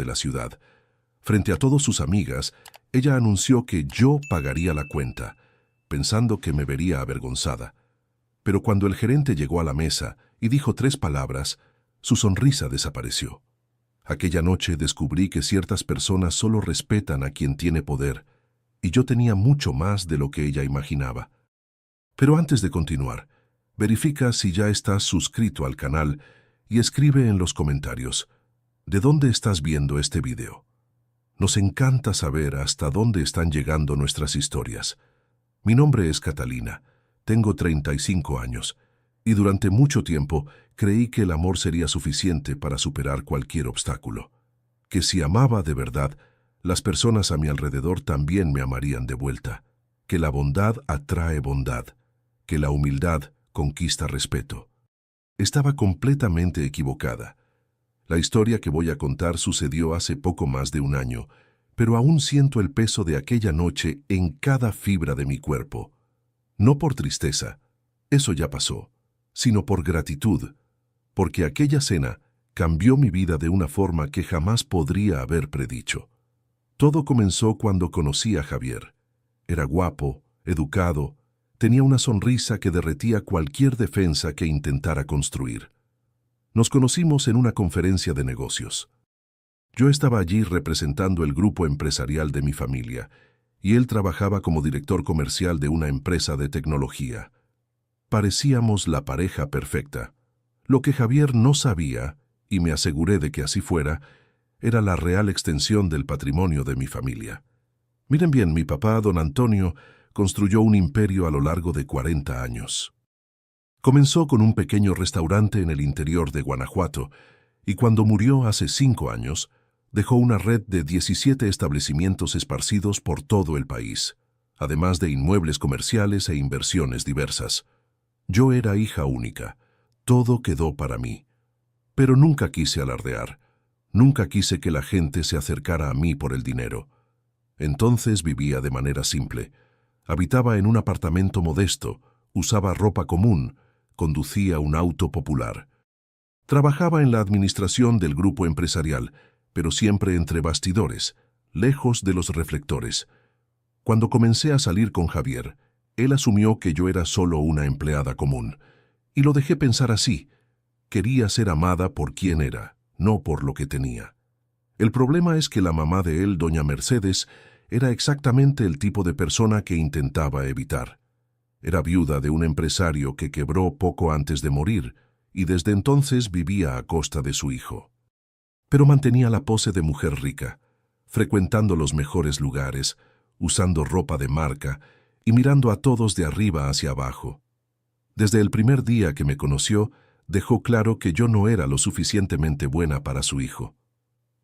de la ciudad. Frente a todas sus amigas, ella anunció que yo pagaría la cuenta, pensando que me vería avergonzada. Pero cuando el gerente llegó a la mesa y dijo 3 palabras, su sonrisa desapareció. Aquella noche descubrí que ciertas personas solo respetan a quien tiene poder, y yo tenía mucho más de lo que ella imaginaba. Pero antes de continuar, verifica si ya estás suscrito al canal y escribe en los comentarios, ¿de dónde estás viendo este video? Nos encanta saber hasta dónde están llegando nuestras historias. Mi nombre es Catalina, tengo 35 años, y durante mucho tiempo creí que el amor sería suficiente para superar cualquier obstáculo. Que si amaba de verdad, las personas a mi alrededor también me amarían de vuelta. Que la bondad atrae bondad. Que la humildad conquista respeto. Estaba completamente equivocada. La historia que voy a contar sucedió hace poco más de un año, pero aún siento el peso de aquella noche en cada fibra de mi cuerpo. No por tristeza, eso ya pasó, sino por gratitud, porque aquella cena cambió mi vida de una forma que jamás podría haber predicho. Todo comenzó cuando conocí a Javier. Era guapo, educado, tenía una sonrisa que derretía cualquier defensa que intentara construir. Nos conocimos en una conferencia de negocios. Yo estaba allí representando el grupo empresarial de mi familia, y él trabajaba como director comercial de una empresa de tecnología. Parecíamos la pareja perfecta. Lo que Javier no sabía, y me aseguré de que así fuera, era la real extensión del patrimonio de mi familia. Miren bien, mi papá, don Antonio, construyó un imperio a lo largo de 40 años. Comenzó con un pequeño restaurante en el interior de Guanajuato, y cuando murió hace 5 años, dejó una red de 17 establecimientos esparcidos por todo el país, además de inmuebles comerciales e inversiones diversas. Yo era hija única, todo quedó para mí. Pero nunca quise alardear, nunca quise que la gente se acercara a mí por el dinero. Entonces vivía de manera simple. Habitaba en un apartamento modesto, usaba ropa común, conducía un auto popular. Trabajaba en la administración del grupo empresarial, pero siempre entre bastidores, lejos de los reflectores. Cuando comencé a salir con Javier, él asumió que yo era solo una empleada común, y lo dejé pensar así. Quería ser amada por quien era, no por lo que tenía. El problema es que la mamá de él, doña Mercedes, era exactamente el tipo de persona que intentaba evitar. Era viuda de un empresario que quebró poco antes de morir, y desde entonces vivía a costa de su hijo. Pero mantenía la pose de mujer rica, frecuentando los mejores lugares, usando ropa de marca y mirando a todos de arriba hacia abajo. Desde el primer día que me conoció, dejó claro que yo no era lo suficientemente buena para su hijo.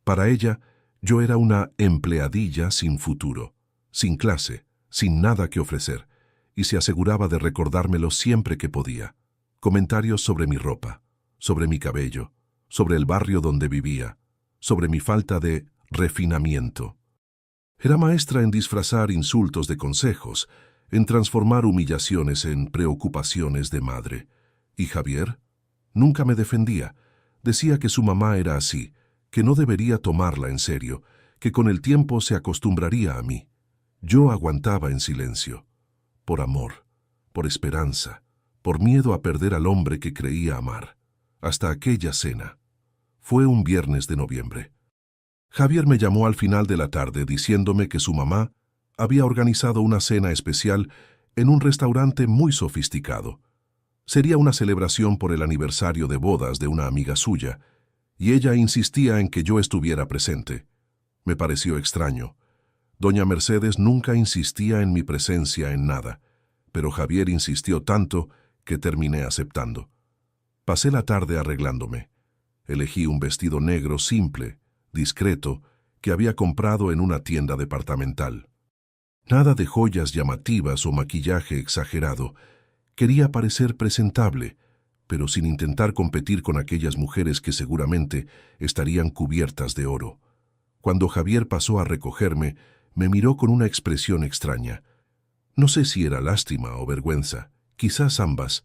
Para ella, yo era una empleadilla sin futuro, sin clase, sin nada que ofrecer, y se aseguraba de recordármelo siempre que podía. Comentarios sobre mi ropa, sobre mi cabello, sobre el barrio donde vivía, sobre mi falta de refinamiento. Era maestra en disfrazar insultos de consejos, en transformar humillaciones en preocupaciones de madre. ¿Y Javier? Nunca me defendía. Decía que su mamá era así, que no debería tomarla en serio, que con el tiempo se acostumbraría a mí. Yo aguantaba en silencio. Por amor, por esperanza, por miedo a perder al hombre que creía amar. Hasta aquella cena. Fue un viernes de noviembre. Javier me llamó al final de la tarde diciéndome que su mamá había organizado una cena especial en un restaurante muy sofisticado. Sería una celebración por el aniversario de bodas de una amiga suya, y ella insistía en que yo estuviera presente. Me pareció extraño. Doña Mercedes nunca insistía en mi presencia en nada, pero Javier insistió tanto que terminé aceptando. Pasé la tarde arreglándome. Elegí un vestido negro simple, discreto, que había comprado en una tienda departamental. Nada de joyas llamativas o maquillaje exagerado. Quería parecer presentable, pero sin intentar competir con aquellas mujeres que seguramente estarían cubiertas de oro. Cuando Javier pasó a recogerme, me miró con una expresión extraña. No sé si era lástima o vergüenza, quizás ambas.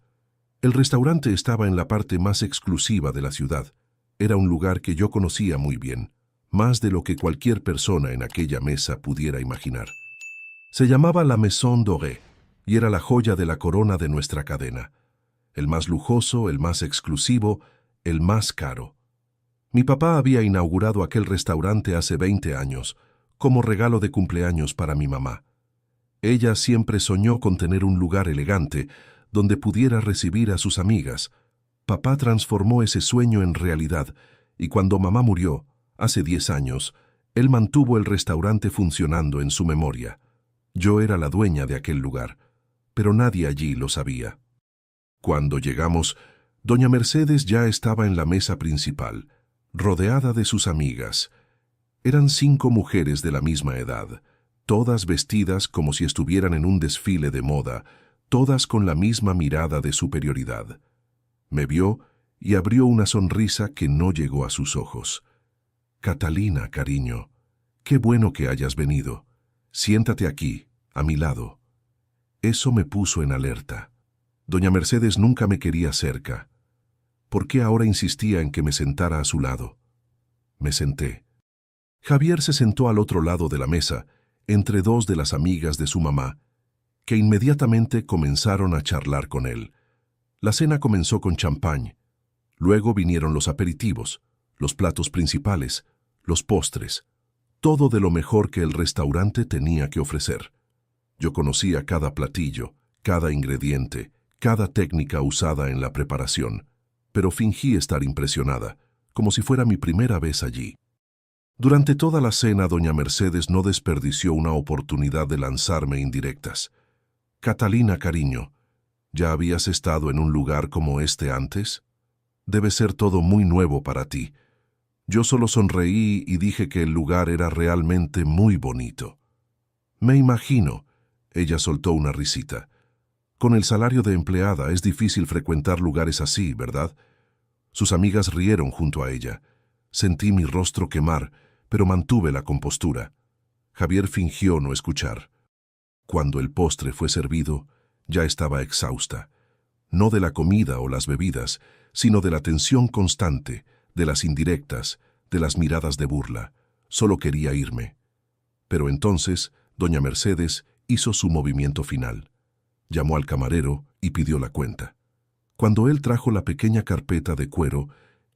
El restaurante estaba en la parte más exclusiva de la ciudad. Era un lugar que yo conocía muy bien. más de lo que cualquier persona en aquella mesa pudiera imaginar. Se llamaba la Maison Dorée y era la joya de la corona de nuestra cadena. El más lujoso, el más exclusivo, el más caro. Mi papá había inaugurado aquel restaurante hace 20 años, como regalo de cumpleaños para mi mamá. Ella siempre soñó con tener un lugar elegante donde pudiera recibir a sus amigas. Papá transformó ese sueño en realidad y cuando mamá murió, hace 10 años, él mantuvo el restaurante funcionando en su memoria. Yo era la dueña de aquel lugar, pero nadie allí lo sabía. Cuando llegamos, doña Mercedes ya estaba en la mesa principal, rodeada de sus amigas. Eran 5 mujeres de la misma edad, todas vestidas como si estuvieran en un desfile de moda, todas con la misma mirada de superioridad. Me vio y abrió una sonrisa que no llegó a sus ojos. «Catalina, cariño, qué bueno que hayas venido. Siéntate aquí, a mi lado». Eso me puso en alerta. Doña Mercedes nunca me quería cerca. ¿Por qué ahora insistía en que me sentara a su lado? Me senté. Javier se sentó al otro lado de la mesa, entre 2 de las amigas de su mamá, que inmediatamente comenzaron a charlar con él. La cena comenzó con champán. Luego vinieron los aperitivos, los platos principales, los postres, todo de lo mejor que el restaurante tenía que ofrecer. Yo conocía cada platillo, cada ingrediente, cada técnica usada en la preparación, pero fingí estar impresionada, como si fuera mi primera vez allí. Durante toda la cena, doña Mercedes no desperdició una oportunidad de lanzarme indirectas. «Catalina, cariño, ¿ya habías estado en un lugar como este antes? Debe ser todo muy nuevo para ti». Yo solo sonreí y dije que el lugar era realmente muy bonito. «Me imagino», ella soltó una risita. «Con el salario de empleada es difícil frecuentar lugares así, ¿verdad?». Sus amigas rieron junto a ella. Sentí mi rostro quemar, pero mantuve la compostura. Javier fingió no escuchar. Cuando el postre fue servido, ya estaba exhausta. No de la comida o las bebidas, sino de la tensión constante, de las indirectas, de las miradas de burla. Solo quería irme. Pero entonces, doña Mercedes hizo su movimiento final. Llamó al camarero y pidió la cuenta. Cuando él trajo la pequeña carpeta de cuero,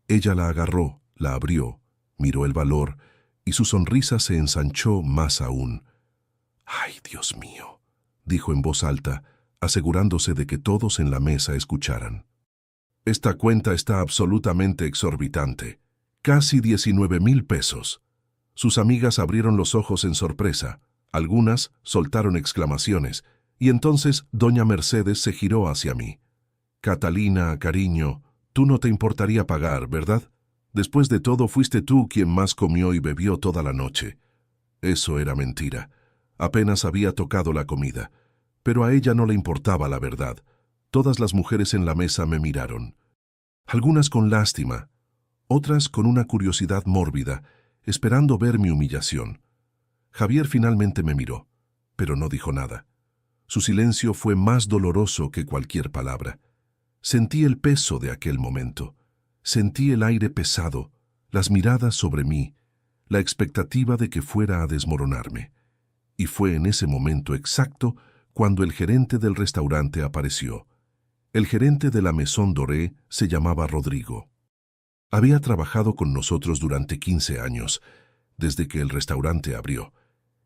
ella la agarró, la abrió, miró el valor y su sonrisa se ensanchó más aún. «Ay, Dios mío», dijo en voz alta, asegurándose de que todos en la mesa escucharan. «Esta cuenta está absolutamente exorbitante. Casi 19,000 pesos». Sus amigas abrieron los ojos en sorpresa. Algunas soltaron exclamaciones, y entonces doña Mercedes se giró hacia mí. «Catalina, cariño, tú no te importaría pagar, ¿verdad? Después de todo, fuiste tú quien más comió y bebió toda la noche». Eso era mentira. Apenas había tocado la comida. Pero a ella no le importaba la verdad. Todas las mujeres en la mesa me miraron. Algunas con lástima, otras con una curiosidad mórbida, esperando ver mi humillación. Javier finalmente me miró, pero no dijo nada. Su silencio fue más doloroso que cualquier palabra. Sentí el peso de aquel momento. Sentí el aire pesado, las miradas sobre mí, la expectativa de que fuera a desmoronarme. Y fue en ese momento exacto cuando el gerente del restaurante apareció. El gerente de la Maison Dorée se llamaba Rodrigo. Había trabajado con nosotros durante 15 años, desde que el restaurante abrió.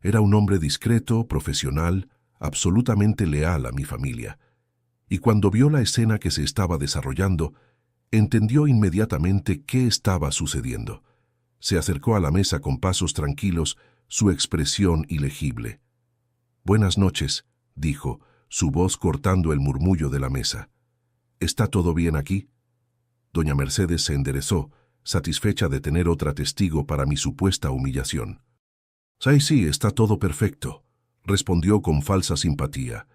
Era un hombre discreto, profesional, absolutamente leal a mi familia. Y cuando vio la escena que se estaba desarrollando, entendió inmediatamente qué estaba sucediendo. Se acercó a la mesa con pasos tranquilos, su expresión ilegible. «Buenas noches», dijo, su voz cortando el murmullo de la mesa. «¿Está todo bien aquí?». Doña Mercedes se enderezó, satisfecha de tener otra testigo para mi supuesta humillación. Sí, está todo perfecto», respondió con falsa simpatía.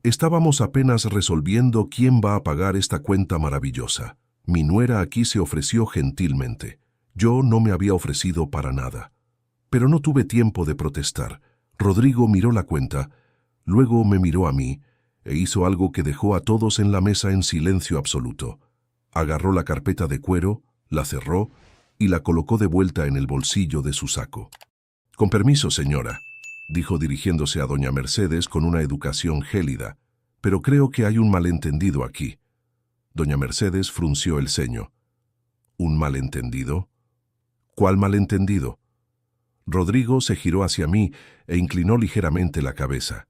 «Estábamos apenas resolviendo quién va a pagar esta cuenta maravillosa. Mi nuera aquí se ofreció gentilmente. Yo no me había ofrecido para nada». Pero no tuve tiempo de protestar. Rodrigo miró la cuenta, luego me miró a mí, e hizo algo que dejó a todos en la mesa en silencio absoluto. Agarró la carpeta de cuero, la cerró y la colocó de vuelta en el bolsillo de su saco. «Con permiso, señora», dijo dirigiéndose a doña Mercedes con una educación gélida, «pero creo que hay un malentendido aquí». Doña Mercedes frunció el ceño. «¿Un malentendido? ¿Cuál malentendido?» Rodrigo se giró hacia mí e inclinó ligeramente la cabeza.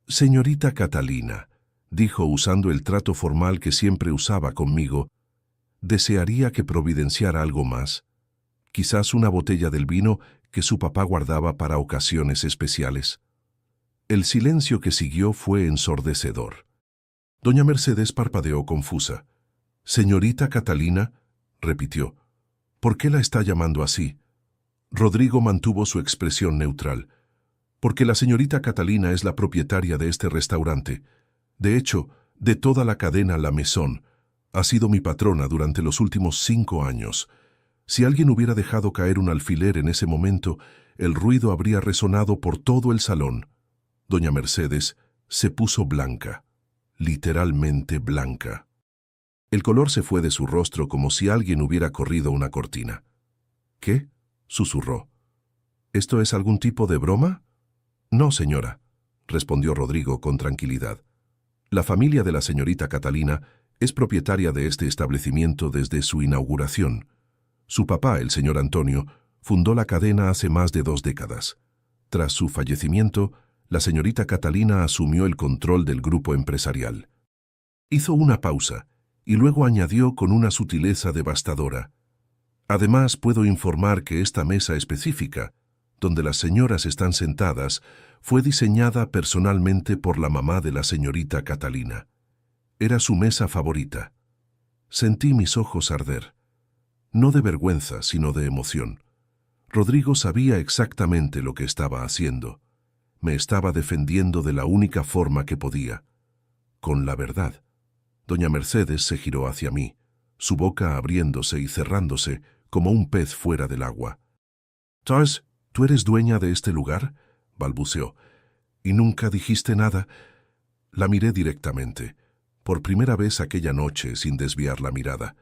«Señorita Catalina», dijo usando el trato formal que siempre usaba conmigo, «¿desearía que providenciara algo más? Quizás una botella del vino que su papá guardaba para ocasiones especiales». El silencio que siguió fue ensordecedor. Doña Mercedes parpadeó confusa. «Señorita Catalina», repitió, «¿por qué la está llamando así?» Rodrigo mantuvo su expresión neutral. «Porque la señorita Catalina es la propietaria de este restaurante. De hecho, de toda la cadena La Maison. Ha sido mi patrona durante los últimos 5 años. Si alguien hubiera dejado caer un alfiler en ese momento, el ruido habría resonado por todo el salón». Doña Mercedes se puso blanca, literalmente blanca. El color se fue de su rostro como si alguien hubiera corrido una cortina. «¿Qué?», susurró. «¿Esto es algún tipo de broma?» «No, señora», respondió Rodrigo con tranquilidad. «La familia de la señorita Catalina es propietaria de este establecimiento desde su inauguración. Su papá, el señor Antonio, fundó la cadena hace más de 2 décadas. Tras su fallecimiento, la señorita Catalina asumió el control del grupo empresarial». Hizo una pausa y luego añadió con una sutileza devastadora: «Además, puedo informar que esta mesa específica, donde las señoras están sentadas, fue diseñada personalmente por la mamá de la señorita Catalina. Era su mesa favorita». Sentí mis ojos arder. No de vergüenza, sino de emoción. Rodrigo sabía exactamente lo que estaba haciendo. Me estaba defendiendo de la única forma que podía, con la verdad. Doña Mercedes se giró hacia mí, su boca abriéndose y cerrándose como un pez fuera del agua. «Tars, ¿tú eres dueña de este lugar?», balbuceó. «¿Y nunca dijiste nada?». La miré directamente, por primera vez aquella noche sin desviar la mirada.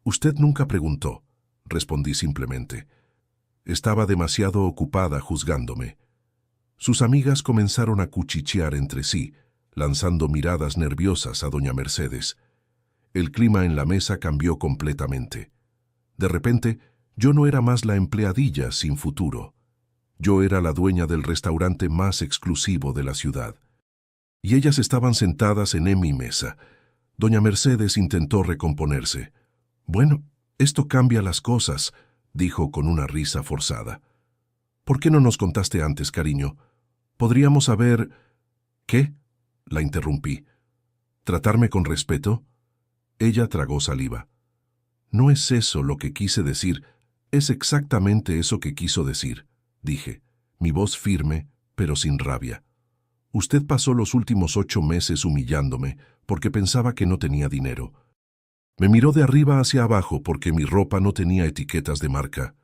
«Usted nunca preguntó», respondí simplemente. Estaba demasiado ocupada juzgándome. Sus amigas comenzaron a cuchichear entre sí, lanzando miradas nerviosas a doña Mercedes. El clima en la mesa cambió completamente. De repente, yo no era más la empleadilla sin futuro. Yo era la dueña del restaurante más exclusivo de la ciudad. Y ellas estaban sentadas en mi mesa. Doña Mercedes intentó recomponerse. «Bueno, esto cambia las cosas», dijo con una risa forzada. «¿Por qué no nos contaste antes, cariño? Podríamos haber...» «¿Qué?», la interrumpí. «¿Tratarme con respeto?». Ella tragó saliva. «No es eso lo que quise decir, es exactamente eso que quiso decir», dije, mi voz firme, pero sin rabia. «Usted pasó los últimos 8 meses humillándome porque pensaba que no tenía dinero. Me miró de arriba hacia abajo porque mi ropa no tenía etiquetas de marca.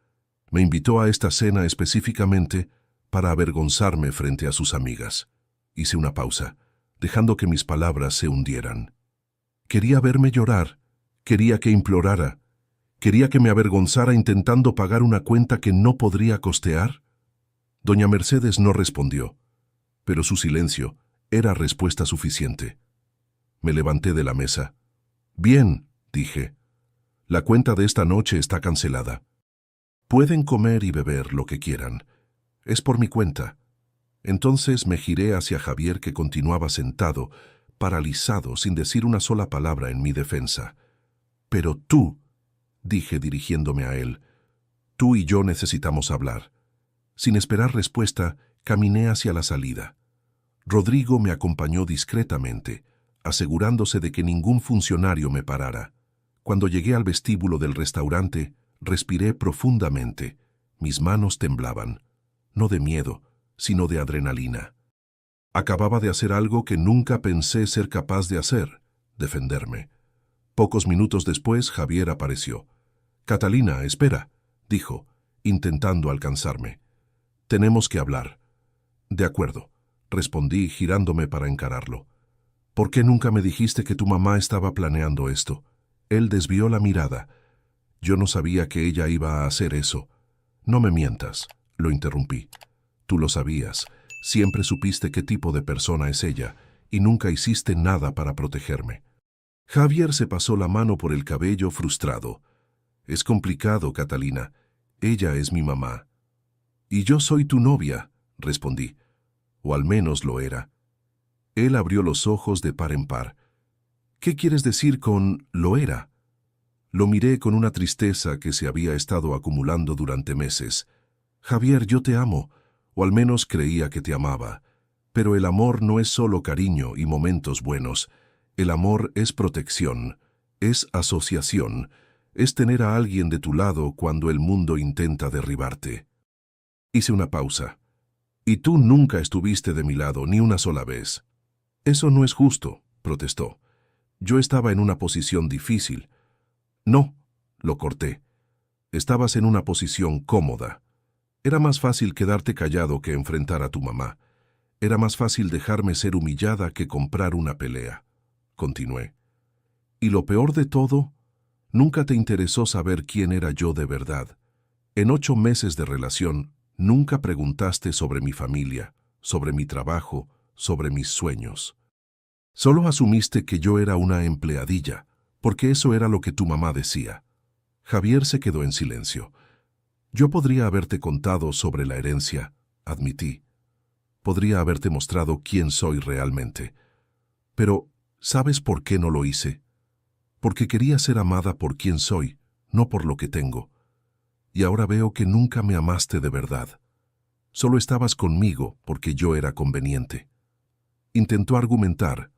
Me invitó a esta cena específicamente para avergonzarme frente a sus amigas». Hice una pausa, dejando que mis palabras se hundieran. Quería verme llorar, quería que implorara, quería que me avergonzara intentando pagar una cuenta que no podría costear. Doña Mercedes no respondió, pero su silencio era respuesta suficiente. Me levanté de la mesa. «Bien», dije, «la cuenta de esta noche está cancelada. Pueden comer y beber lo que quieran. Es por mi cuenta». Entonces me giré hacia Javier, que continuaba sentado, paralizado, sin decir una sola palabra en mi defensa. «Pero tú», dije dirigiéndome a él, «tú y yo necesitamos hablar». Sin esperar respuesta, caminé hacia la salida. Rodrigo me acompañó discretamente, asegurándose de que ningún funcionario me parara. Cuando llegué al vestíbulo del restaurante, respiré profundamente. Mis manos temblaban, no de miedo, sino de adrenalina. Acababa de hacer algo que nunca pensé ser capaz de hacer: defenderme. Pocos minutos después, Javier apareció. «Catalina, espera», dijo, intentando alcanzarme. «Tenemos que hablar». «De acuerdo», respondí girándome para encararlo. «¿Por qué nunca me dijiste que tu mamá estaba planeando esto?». Él desvió la mirada. Yo no sabía que ella iba a hacer eso. No me mientas, lo interrumpí. Tú lo sabías. Siempre supiste qué tipo de persona es ella y nunca hiciste nada para protegerme. Javier se pasó la mano por el cabello frustrado. Es complicado, Catalina. Ella es mi mamá. Y yo soy tu novia, respondí. O al menos lo era. Él abrió los ojos de par en par. ¿Qué quieres decir con lo era? Lo miré con una tristeza que se había estado acumulando durante meses. Javier, yo te amo, o al menos creía que te amaba. Pero el amor no es solo cariño y momentos buenos. El amor es protección, es asociación, es tener a alguien de tu lado cuando el mundo intenta derribarte. Hice una pausa. Y tú nunca estuviste de mi lado ni una sola vez. Eso no es justo, protestó. Yo estaba en una posición difícil. No, lo corté. Estabas en una posición cómoda. Era más fácil quedarte callado que enfrentar a tu mamá. Era más fácil dejarme ser humillada que comprar una pelea. Continué. Y lo peor de todo, nunca te interesó saber quién era yo de verdad. En 8 meses de relación, nunca preguntaste sobre mi familia, sobre mi trabajo, sobre mis sueños. Solo asumiste que yo era una empleadilla, porque eso era lo que tu mamá decía. Javier se quedó en silencio. Yo podría haberte contado sobre la herencia, admití. Podría haberte mostrado quién soy realmente. Pero, ¿sabes por qué no lo hice? Porque quería ser amada por quien soy, no por lo que tengo. Y ahora veo que nunca me amaste de verdad. Solo estabas conmigo porque yo era conveniente. Intentó argumentar,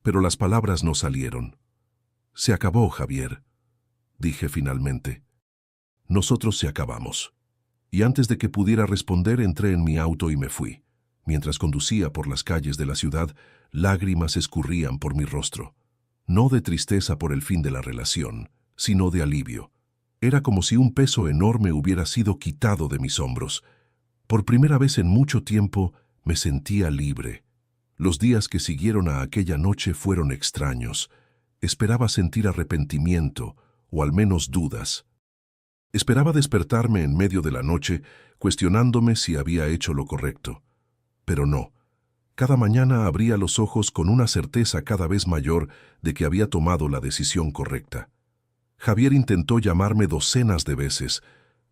pero las palabras no salieron. Se acabó, Javier, dije finalmente. Nosotros se acabamos. Y antes de que pudiera responder, entré en mi auto y me fui. Mientras conducía por las calles de la ciudad, lágrimas escurrían por mi rostro. No de tristeza por el fin de la relación, sino de alivio. Era como si un peso enorme hubiera sido quitado de mis hombros. Por primera vez en mucho tiempo me sentía libre. Los días que siguieron a aquella noche fueron extraños. Esperaba sentir arrepentimiento, o al menos dudas. Esperaba despertarme en medio de la noche, cuestionándome si había hecho lo correcto. Pero no. Cada mañana abría los ojos con una certeza cada vez mayor de que había tomado la decisión correcta. Javier intentó llamarme docenas de veces.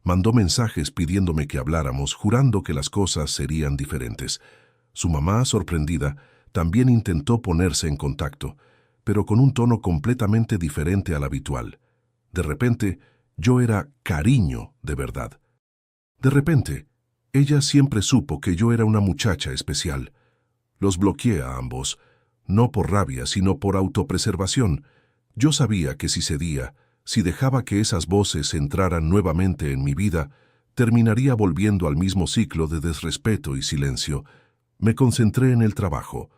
Mandó mensajes pidiéndome que habláramos, jurando que las cosas serían diferentes. Su mamá, sorprendida, también intentó ponerse en contacto, pero con un tono completamente diferente al habitual. De repente, yo era cariño de verdad. De repente, ella siempre supo que yo era una muchacha especial. Los bloqueé a ambos, no por rabia, sino por autopreservación. Yo sabía que si cedía, si dejaba que esas voces entraran nuevamente en mi vida, terminaría volviendo al mismo ciclo de desrespeto y silencio. Me concentré en el trabajo.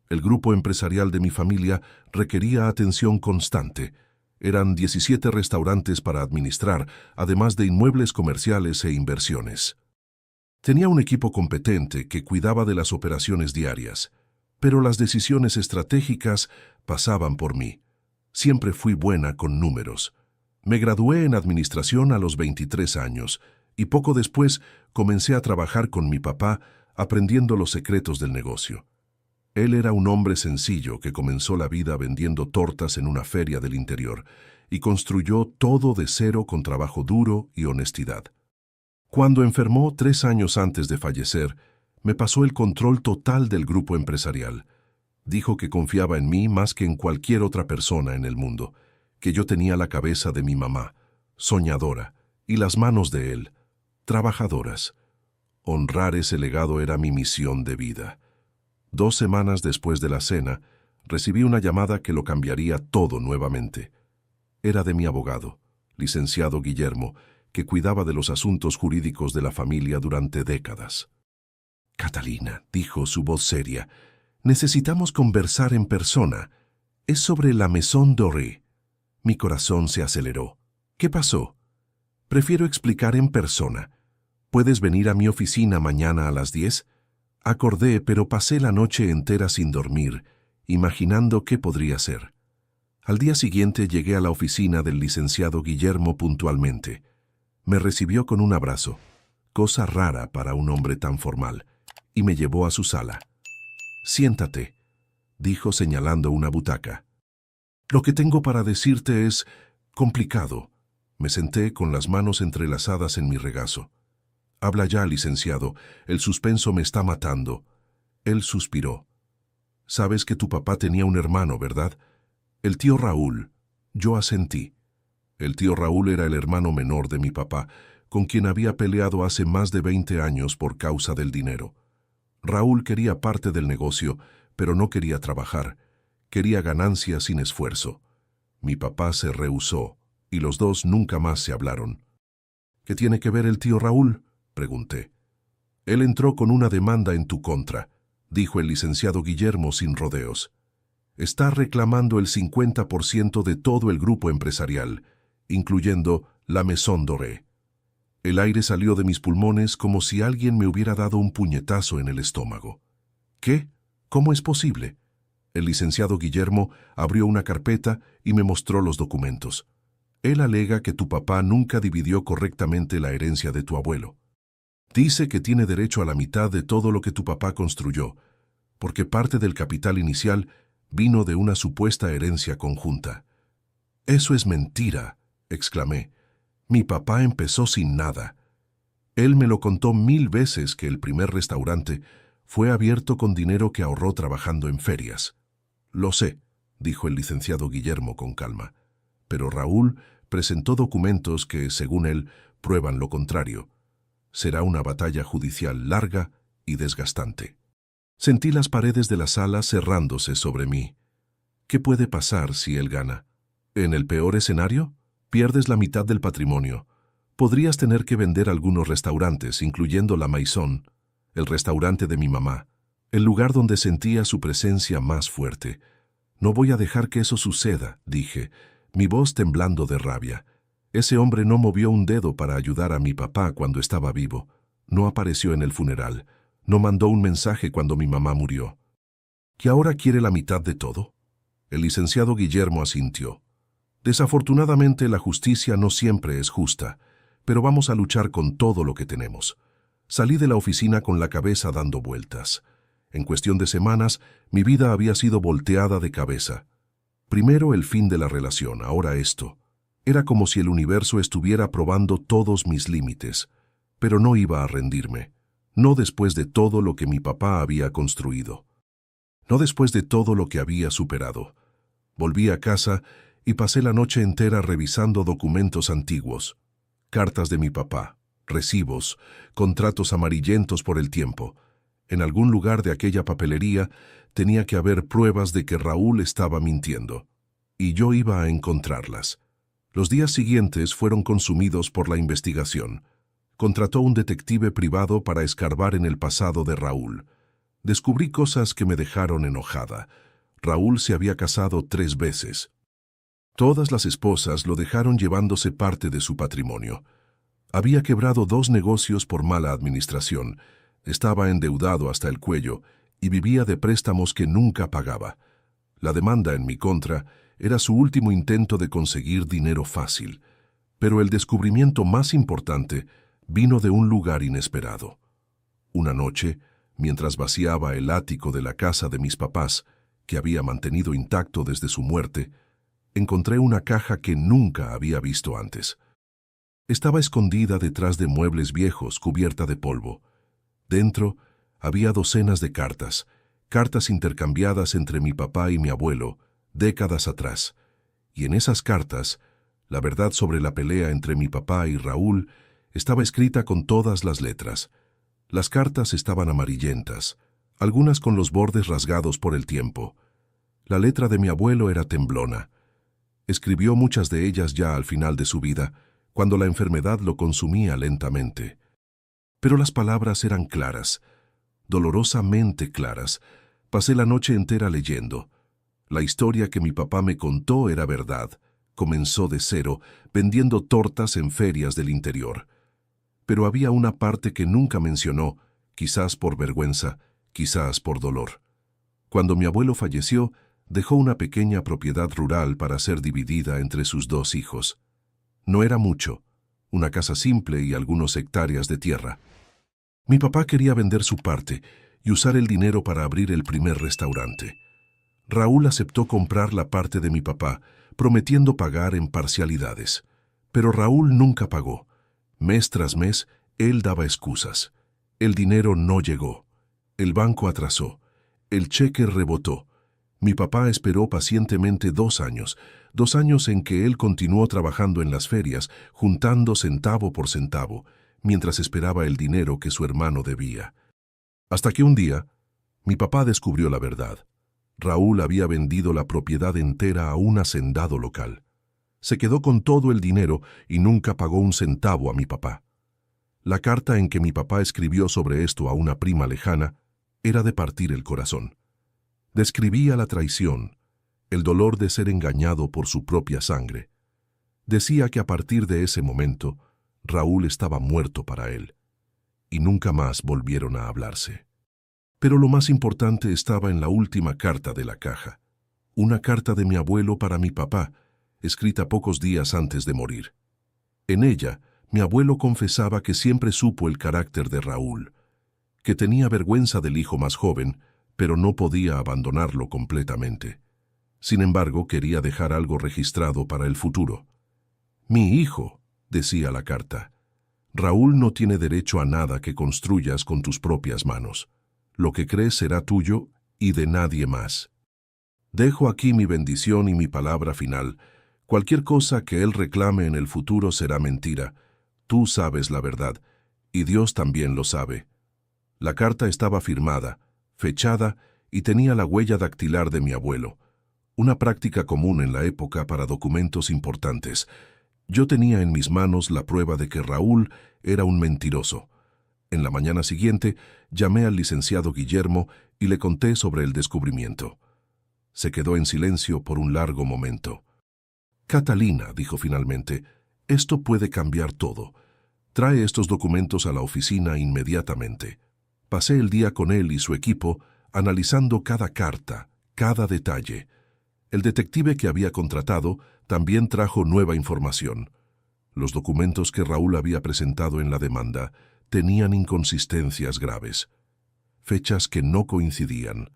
El grupo empresarial de mi familia requería atención constante. Eran 17 restaurantes para administrar, además de inmuebles comerciales e inversiones. Tenía un equipo competente que cuidaba de las operaciones diarias, pero las decisiones estratégicas pasaban por mí. Siempre fui buena con números. Me gradué en administración a los 23 años y poco después comencé a trabajar con mi papá aprendiendo los secretos del negocio. Él era un hombre sencillo que comenzó la vida vendiendo tortas en una feria del interior y construyó todo de cero con trabajo duro y honestidad. Cuando enfermó 3 años antes de fallecer, me pasó el control total del grupo empresarial. Dijo que confiaba en mí más que en cualquier otra persona en el mundo, que yo tenía la cabeza de mi mamá, soñadora, y las manos de él, trabajadoras. Honrar ese legado era mi misión de vida. 2 semanas después de la cena, recibí una llamada que lo cambiaría todo nuevamente. Era de mi abogado, licenciado Guillermo, que cuidaba de los asuntos jurídicos de la familia durante décadas. «Catalina», dijo su voz seria, «necesitamos conversar en persona. Es sobre la Maison Doré». Mi corazón se aceleró. «¿Qué pasó?» «Prefiero explicar en persona. ¿Puedes venir a mi oficina mañana a las 10?» Acordé, pero pasé la noche entera sin dormir, imaginando qué podría ser. Al día siguiente llegué a la oficina del licenciado Guillermo puntualmente. Me recibió con un abrazo, cosa rara para un hombre tan formal, y me llevó a su sala. «Siéntate», dijo señalando una butaca. «Lo que tengo para decirte es complicado». Me senté con las manos entrelazadas en mi regazo. «Habla ya, licenciado, el suspenso me está matando». Él suspiró. «Sabes que tu papá tenía un hermano, ¿verdad? El tío Raúl». Yo asentí. El tío Raúl era el hermano menor de mi papá, con quien había peleado hace más de 20 años por causa del dinero. Raúl quería parte del negocio, pero no quería trabajar. Quería ganancias sin esfuerzo. Mi papá se rehusó, y los dos nunca más se hablaron. «¿Qué tiene que ver el tío Raúl?», pregunté. «Él entró con una demanda en tu contra», dijo el licenciado Guillermo sin rodeos. «Está reclamando el 50% de todo el grupo empresarial, incluyendo la Maison Doré». El aire salió de mis pulmones como si alguien me hubiera dado un puñetazo en el estómago. «¿Qué? ¿Cómo es posible?». El licenciado Guillermo abrió una carpeta y me mostró los documentos. Él alega que tu papá nunca dividió correctamente la herencia de tu abuelo. Dice que tiene derecho a la mitad de todo lo que tu papá construyó, porque parte del capital inicial vino de una supuesta herencia conjunta. «Eso es mentira», exclamé. «Mi papá empezó sin nada». Él me lo contó 1000 veces que el primer restaurante fue abierto con dinero que ahorró trabajando en ferias. «Lo sé», dijo el licenciado Guillermo con calma, «pero Raúl presentó documentos que, según él, prueban lo contrario. Será una batalla judicial larga y desgastante». Sentí las paredes de la sala cerrándose sobre mí. ¿Qué puede pasar si él gana? En el peor escenario, pierdes la mitad del patrimonio. Podrías tener que vender algunos restaurantes, incluyendo la Maison, el restaurante de mi mamá, el lugar donde sentía su presencia más fuerte. «No voy a dejar que eso suceda», dije, mi voz temblando de rabia. Ese hombre no movió un dedo para ayudar a mi papá cuando estaba vivo. No apareció en el funeral. No mandó un mensaje cuando mi mamá murió. ¿Que ahora quiere la mitad de todo? El licenciado Guillermo asintió. «Desafortunadamente la justicia no siempre es justa, pero vamos a luchar con todo lo que tenemos». Salí de la oficina con la cabeza dando vueltas. En cuestión de semanas, mi vida había sido volteada de cabeza. Primero el fin de la relación, ahora esto. Era como si el universo estuviera probando todos mis límites, pero no iba a rendirme. No después de todo lo que mi papá había construido. No después de todo lo que había superado. Volví a casa y pasé la noche entera revisando documentos antiguos. Cartas de mi papá, recibos, contratos amarillentos por el tiempo. En algún lugar de aquella papelería tenía que haber pruebas de que Raúl estaba mintiendo. Y yo iba a encontrarlas. Los días siguientes fueron consumidos por la investigación. Contrató un detective privado para escarbar en el pasado de Raúl. Descubrí cosas que me dejaron enojada. Raúl se había casado 3 veces. Todas las esposas lo dejaron llevándose parte de su patrimonio. Había quebrado 2 negocios por mala administración. Estaba endeudado hasta el cuello y vivía de préstamos que nunca pagaba. La demanda en mi contra era su último intento de conseguir dinero fácil. Pero el descubrimiento más importante vino de un lugar inesperado. Una noche, mientras vaciaba el ático de la casa de mis papás, que había mantenido intacto desde su muerte, encontré una caja que nunca había visto antes. Estaba escondida detrás de muebles viejos, cubierta de polvo. Dentro había docenas de cartas, cartas intercambiadas entre mi papá y mi abuelo, décadas atrás. Y en esas cartas, la verdad sobre la pelea entre mi papá y Raúl estaba escrita con todas las letras. Las cartas estaban amarillentas, algunas con los bordes rasgados por el tiempo. La letra de mi abuelo era temblona. Escribió muchas de ellas ya al final de su vida, cuando la enfermedad lo consumía lentamente. Pero las palabras eran claras, dolorosamente claras. Pasé la noche entera leyendo. La historia que mi papá me contó era verdad. Comenzó de cero, vendiendo tortas en ferias del interior. Pero había una parte que nunca mencionó, quizás por vergüenza, quizás por dolor. Cuando mi abuelo falleció, dejó una pequeña propiedad rural para ser dividida entre sus 2 hijos. No era mucho, una casa simple y algunas hectáreas de tierra. Mi papá quería vender su parte y usar el dinero para abrir el primer restaurante. Raúl aceptó comprar la parte de mi papá, prometiendo pagar en parcialidades. Pero Raúl nunca pagó. Mes tras mes, él daba excusas. El dinero no llegó. El banco atrasó. El cheque rebotó. Mi papá esperó pacientemente 2 años, 2 años en que él continuó trabajando en las ferias, juntando centavo por centavo, mientras esperaba el dinero que su hermano debía. Hasta que un día, mi papá descubrió la verdad. Raúl había vendido la propiedad entera a un hacendado local. Se quedó con todo el dinero y nunca pagó un centavo a mi papá. La carta en que mi papá escribió sobre esto a una prima lejana era de partir el corazón. Describía la traición, el dolor de ser engañado por su propia sangre. Decía que a partir de ese momento, Raúl estaba muerto para él, y nunca más volvieron a hablarse. Pero lo más importante estaba en la última carta de la caja, una carta de mi abuelo para mi papá, escrita pocos días antes de morir. En ella, mi abuelo confesaba que siempre supo el carácter de Raúl, que tenía vergüenza del hijo más joven, pero no podía abandonarlo completamente. Sin embargo, quería dejar algo registrado para el futuro. «Mi hijo», decía la carta, «Raúl no tiene derecho a nada que construyas con tus propias manos. Lo que crees será tuyo y de nadie más. Dejo aquí mi bendición y mi palabra final. Cualquier cosa que él reclame en el futuro será mentira. Tú sabes la verdad, y Dios también lo sabe». La carta estaba firmada, fechada y tenía la huella dactilar de mi abuelo, una práctica común en la época para documentos importantes. Yo tenía en mis manos la prueba de que Raúl era un mentiroso. En la mañana siguiente, llamé al licenciado Guillermo y le conté sobre el descubrimiento. Se quedó en silencio por un largo momento. «Catalina», dijo finalmente, «esto puede cambiar todo. Trae estos documentos a la oficina inmediatamente». Pasé el día con él y su equipo, analizando cada carta, cada detalle. El detective que había contratado también trajo nueva información. Los documentos que Raúl había presentado en la demanda tenían inconsistencias graves. Fechas que no coincidían,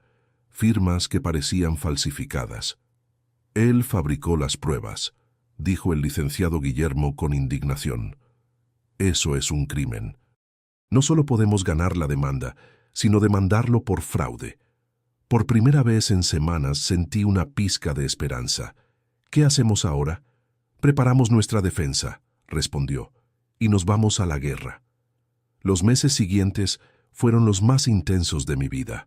firmas que parecían falsificadas. «Él fabricó las pruebas», dijo el licenciado Guillermo con indignación. «Eso es un crimen. No solo podemos ganar la demanda, sino demandarlo por fraude». Por primera vez en semanas sentí una pizca de esperanza. «¿Qué hacemos ahora?» «Preparamos nuestra defensa», respondió, «y nos vamos a la guerra». Los meses siguientes fueron los más intensos de mi vida.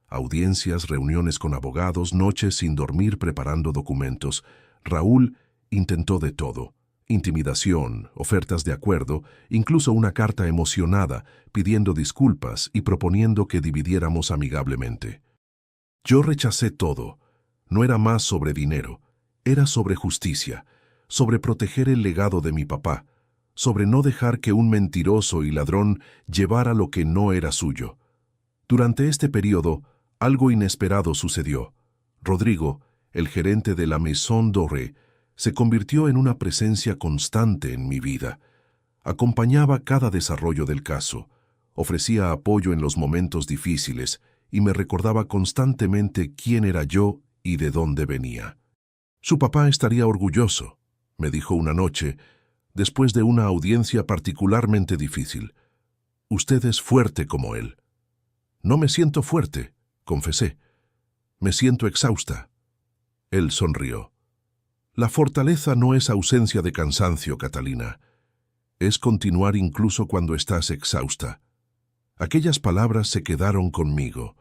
Audiencias, reuniones con abogados, noches sin dormir preparando documentos. Raúl intentó de todo: intimidación, ofertas de acuerdo, incluso una carta emocionada pidiendo disculpas y proponiendo que dividiéramos amigablemente. Yo rechacé todo. No era más sobre dinero, era sobre justicia, sobre proteger el legado de mi papá, sobre no dejar que un mentiroso y ladrón llevara lo que no era suyo. Durante este periodo, algo inesperado sucedió. Rodrigo, el gerente de la Maison Doré, se convirtió en una presencia constante en mi vida. Acompañaba cada desarrollo del caso, ofrecía apoyo en los momentos difíciles y me recordaba constantemente quién era yo y de dónde venía. «Su papá estaría orgulloso», me dijo una noche, después de una audiencia particularmente difícil. «Usted es fuerte como él». «No me siento fuerte», confesé. «Me siento exhausta». Él sonrió. «La fortaleza no es ausencia de cansancio, Catalina. Es continuar incluso cuando estás exhausta». Aquellas palabras se quedaron conmigo.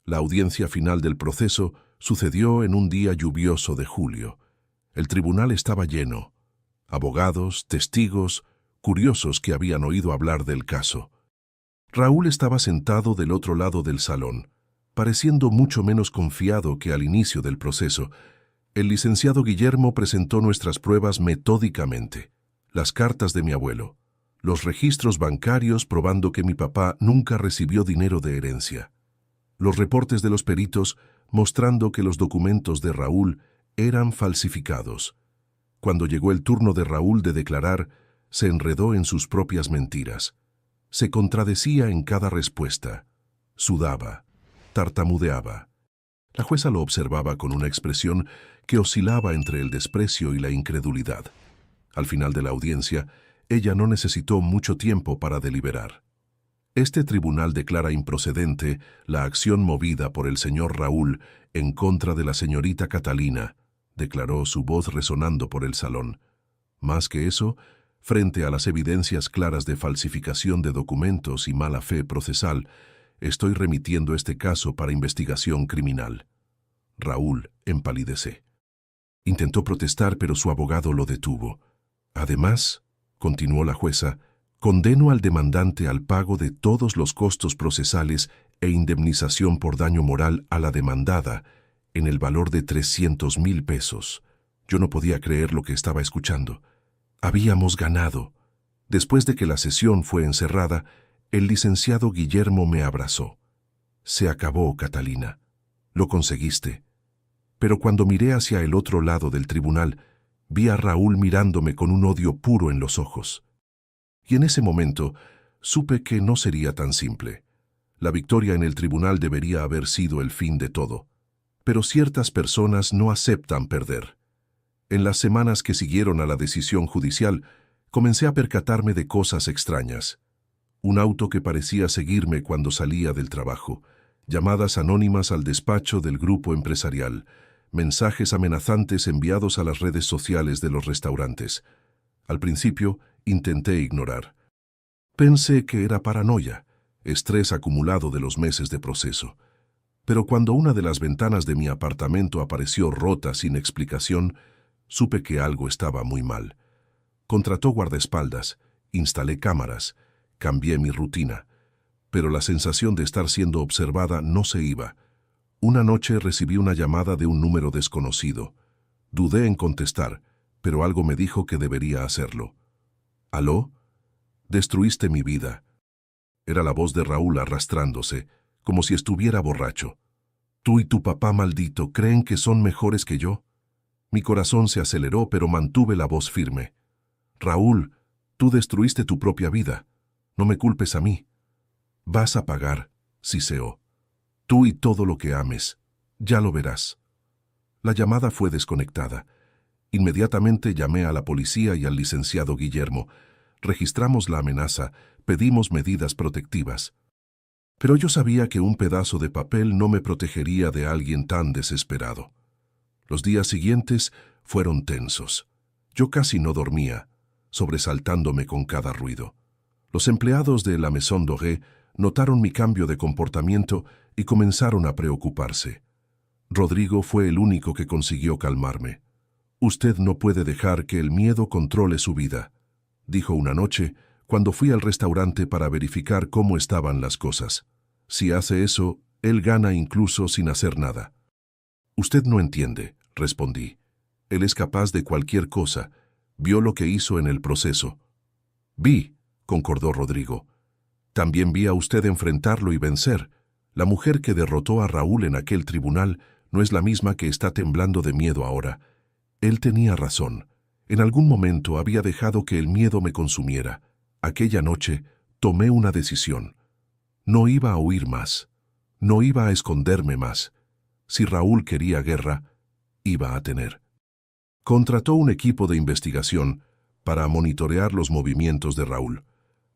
La audiencia final del proceso sucedió en un día lluvioso de julio. El tribunal estaba lleno. Abogados, testigos, curiosos que habían oído hablar del caso. Raúl estaba sentado del otro lado del salón, pareciendo mucho menos confiado que al inicio del proceso. El licenciado Guillermo presentó nuestras pruebas metódicamente: las cartas de mi abuelo, los registros bancarios probando que mi papá nunca recibió dinero de herencia. Los reportes de los peritos mostrando que los documentos de Raúl eran falsificados. Cuando llegó el turno de Raúl de declarar, se enredó en sus propias mentiras. Se contradecía en cada respuesta. Sudaba, tartamudeaba. La jueza lo observaba con una expresión que oscilaba entre el desprecio y la incredulidad. Al final de la audiencia, ella no necesitó mucho tiempo para deliberar. Este tribunal declara improcedente la acción movida por el señor Raúl en contra de la señorita Catalina, declaró su voz resonando por el salón. Más que eso, frente a las evidencias claras de falsificación de documentos y mala fe procesal, estoy remitiendo este caso para investigación criminal. Raúl empalidece. Intentó protestar, pero su abogado lo detuvo. Además, continuó la jueza, condeno al demandante al pago de todos los costos procesales e indemnización por daño moral a la demandada, en el valor de 300,000 pesos. Yo no podía creer lo que estaba escuchando. Habíamos ganado. Después de que la sesión fue encerrada, el licenciado Guillermo me abrazó. Se acabó, Catalina. Lo conseguiste. Pero cuando miré hacia el otro lado del tribunal, vi a Raúl mirándome con un odio puro en los ojos. Y en ese momento supe que no sería tan simple. La victoria en el tribunal debería haber sido el fin de todo. Pero ciertas personas no aceptan perder. En las semanas que siguieron a la decisión judicial, comencé a percatarme de cosas extrañas. Un auto que parecía seguirme cuando salía del trabajo, llamadas anónimas al despacho del grupo empresarial, mensajes amenazantes enviados a las redes sociales de los restaurantes. Al principio, intenté ignorar. Pensé que era paranoia, estrés acumulado de los meses de proceso. Pero cuando una de las ventanas de mi apartamento apareció rota sin explicación, supe que algo estaba muy mal. Contrató guardaespaldas, instalé cámaras, cambié mi rutina, pero la sensación de estar siendo observada no se iba. Una noche recibí una llamada de un número desconocido. Dudé en contestar, pero algo me dijo que debería hacerlo. ¿Aló? Destruiste mi vida. Era la voz de Raúl arrastrándose, como si estuviera borracho. Tú y tu papá maldito creen que son mejores que yo. Mi corazón se aceleró, pero mantuve la voz firme. Raúl, tú destruiste tu propia vida. No me culpes a mí. Vas a pagar, siseó. Tú y todo lo que ames. Ya lo verás. La llamada fue desconectada. Inmediatamente llamé a la policía y al licenciado Guillermo. Registramos la amenaza, pedimos medidas protectivas. Pero yo sabía que un pedazo de papel no me protegería de alguien tan desesperado. Los días siguientes fueron tensos. Yo casi no dormía, sobresaltándome con cada ruido. Los empleados de la Maison Doré notaron mi cambio de comportamiento y comenzaron a preocuparse. Rodrigo fue el único que consiguió calmarme. Usted no puede dejar que el miedo controle su vida, dijo una noche cuando fui al restaurante para verificar cómo estaban las cosas. Si hace eso, él gana incluso sin hacer nada. Usted no entiende, respondí. Él es capaz de cualquier cosa. Vio lo que hizo en el proceso. Vi, concordó Rodrigo. También vi a usted enfrentarlo y vencer. La mujer que derrotó a Raúl en aquel tribunal no es la misma que está temblando de miedo ahora. Él tenía razón. En algún momento había dejado que el miedo me consumiera. Aquella noche tomé una decisión. No iba a huir más. No iba a esconderme más. Si Raúl quería guerra, iba a tener. Contrató un equipo de investigación para monitorear los movimientos de Raúl.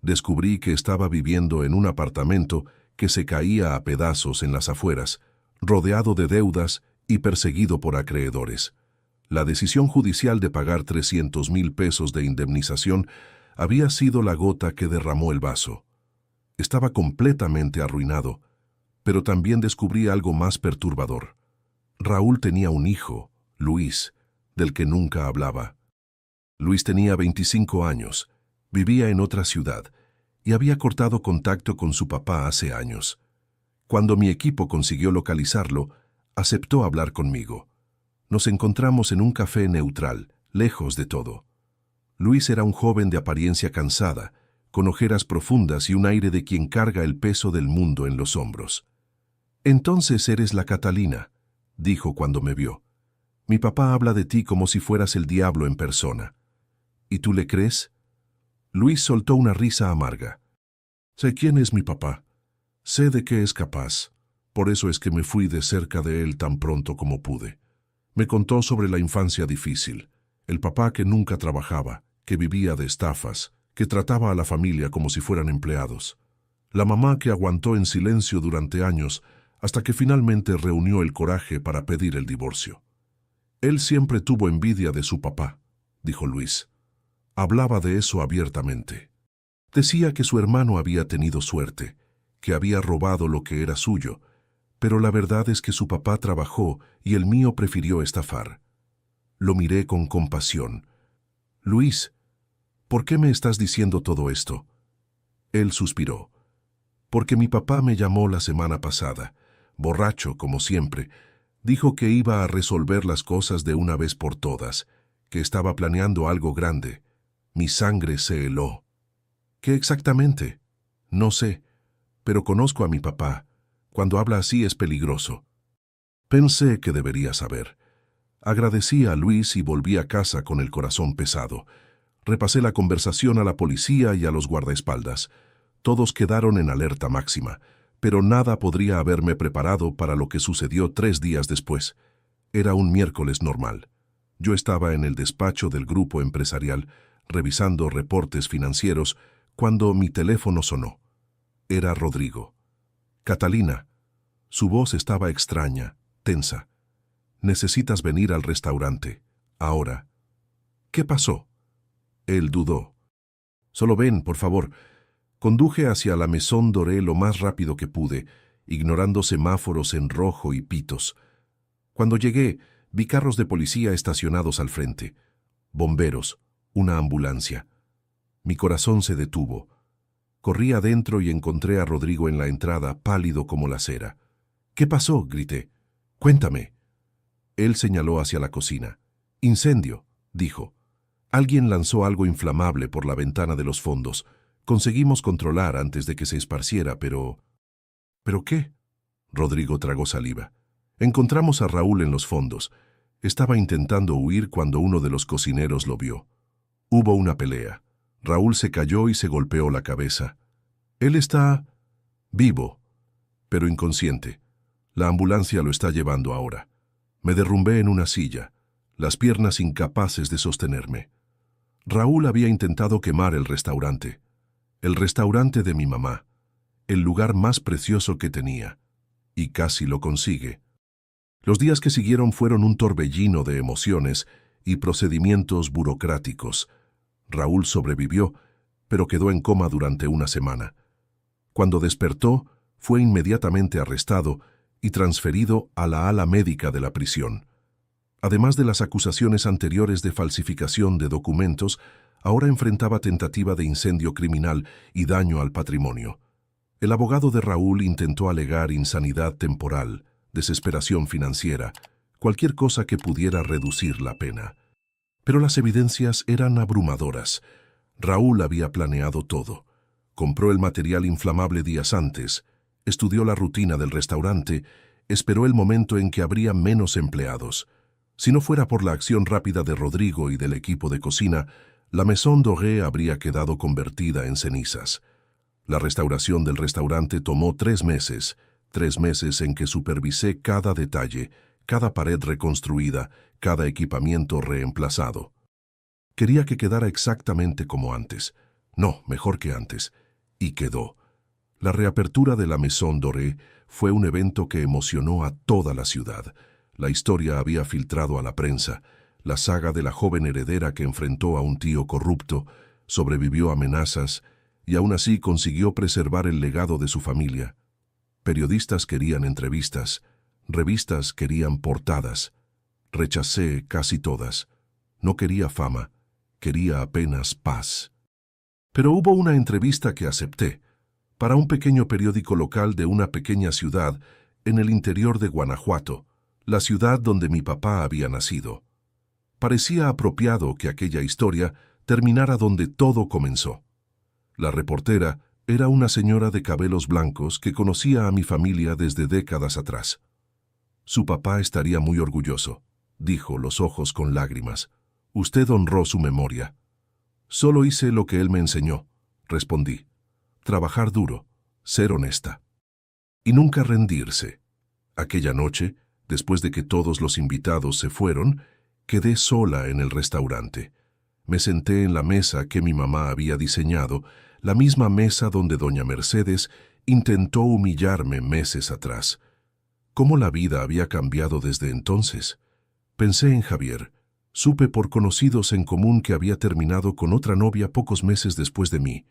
Descubrí que estaba viviendo en un apartamento que se caía a pedazos en las afueras, rodeado de deudas y perseguido por acreedores. La decisión judicial de pagar 300,000 pesos de indemnización había sido la gota que derramó el vaso. Estaba completamente arruinado, pero también descubrí algo más perturbador. Raúl tenía un hijo, Luis, del que nunca hablaba. Luis tenía 25 años, vivía en otra ciudad y había cortado contacto con su papá hace años. Cuando mi equipo consiguió localizarlo, aceptó hablar conmigo. Nos encontramos en un café neutral, lejos de todo. Luis era un joven de apariencia cansada, con ojeras profundas y un aire de quien carga el peso del mundo en los hombros. Entonces eres la Catalina, dijo cuando me vio. Mi papá habla de ti como si fueras el diablo en persona. ¿Y tú le crees? Luis soltó una risa amarga. Sé quién es mi papá. Sé de qué es capaz. Por eso es que me fui de cerca de él tan pronto como pude. Me contó sobre la infancia difícil, el papá que nunca trabajaba, que vivía de estafas, que trataba a la familia como si fueran empleados. La mamá que aguantó en silencio durante años hasta que finalmente reunió el coraje para pedir el divorcio. Él siempre tuvo envidia de su papá, dijo Luis. Hablaba de eso abiertamente. Decía que su hermano había tenido suerte, que había robado lo que era suyo, pero la verdad es que su papá trabajó y el mío prefirió estafar. Lo miré con compasión. Luis, ¿por qué me estás diciendo todo esto? Él suspiró. Porque mi papá me llamó la semana pasada, borracho como siempre. Dijo que iba a resolver las cosas de una vez por todas, que estaba planeando algo grande. Mi sangre se heló. ¿Qué exactamente? No sé, pero conozco a mi papá. Cuando habla así es peligroso. Pensé que debería saber. Agradecí a Luis y volví a casa con el corazón pesado. Repasé la conversación a la policía y a los guardaespaldas. Todos quedaron en alerta máxima, pero nada podría haberme preparado para lo que sucedió 3 días después. Era un miércoles normal. Yo estaba en el despacho del grupo empresarial, revisando reportes financieros, cuando mi teléfono sonó. Era Rodrigo. Catalina. Su voz estaba extraña, tensa. Necesitas venir al restaurante. Ahora. ¿Qué pasó? Él dudó. Solo ven, por favor. Conduje hacia la Maison Doré lo más rápido que pude, ignorando semáforos en rojo y pitos. Cuando llegué, vi carros de policía estacionados al frente. Bomberos, una ambulancia. Mi corazón se detuvo. Corrí adentro y encontré a Rodrigo en la entrada, pálido como la cera. ¿Qué pasó?, grité. Cuéntame. Él señaló hacia la cocina. Incendio, dijo. Alguien lanzó algo inflamable por la ventana de los fondos. Conseguimos controlar antes de que se esparciera, pero... ¿Pero qué? Rodrigo tragó saliva. Encontramos a Raúl en los fondos. Estaba intentando huir cuando uno de los cocineros lo vio. Hubo una pelea. Raúl se cayó y se golpeó la cabeza. Él está... vivo, pero inconsciente. La ambulancia lo está llevando ahora. Me derrumbé en una silla, las piernas incapaces de sostenerme. Raúl había intentado quemar el restaurante de mi mamá, el lugar más precioso que tenía, y casi lo consigue. Los días que siguieron fueron un torbellino de emociones y procedimientos burocráticos. Raúl sobrevivió, pero quedó en coma durante una semana. Cuando despertó, fue inmediatamente arrestado y transferido a la ala médica de la prisión. Además de las acusaciones anteriores de falsificación de documentos, ahora enfrentaba tentativa de incendio criminal y daño al patrimonio. El abogado de Raúl intentó alegar insanidad temporal, desesperación financiera, cualquier cosa que pudiera reducir la pena. Pero las evidencias eran abrumadoras. Raúl había planeado todo. Compró el material inflamable días antes, estudió la rutina del restaurante, esperó el momento en que habría menos empleados. Si no fuera por la acción rápida de Rodrigo y del equipo de cocina, la Maison Doré habría quedado convertida en cenizas. La restauración del restaurante tomó 3 meses, 3 meses en que supervisé cada detalle, cada pared reconstruida, cada equipamiento reemplazado. Quería que quedara exactamente como antes. No, mejor que antes. Y quedó. La reapertura de la Maison Doré fue un evento que emocionó a toda la ciudad. La historia había filtrado a la prensa. La saga de la joven heredera que enfrentó a un tío corrupto, sobrevivió a amenazas y aún así consiguió preservar el legado de su familia. Periodistas querían entrevistas, revistas querían portadas. Rechacé casi todas. No quería fama, quería apenas paz. Pero hubo una entrevista que acepté, para un pequeño periódico local de una pequeña ciudad en el interior de Guanajuato, la ciudad donde mi papá había nacido. Parecía apropiado que aquella historia terminara donde todo comenzó. La reportera, Era una señora de cabellos blancos que conocía a mi familia desde décadas atrás. Su papá estaría muy orgulloso, dijo, los ojos con lágrimas. Usted honró su memoria. Solo hice lo que él me enseñó, respondí. Trabajar duro, ser honesta. Y nunca rendirse. Aquella noche, después de que todos los invitados se fueron, quedé sola en el restaurante. Me senté en la mesa que mi mamá había diseñado, la misma mesa donde doña Mercedes intentó humillarme meses atrás. ¿Cómo la vida había cambiado desde entonces? Pensé en Javier. Supe por conocidos en común que había terminado con otra novia pocos meses después de mí,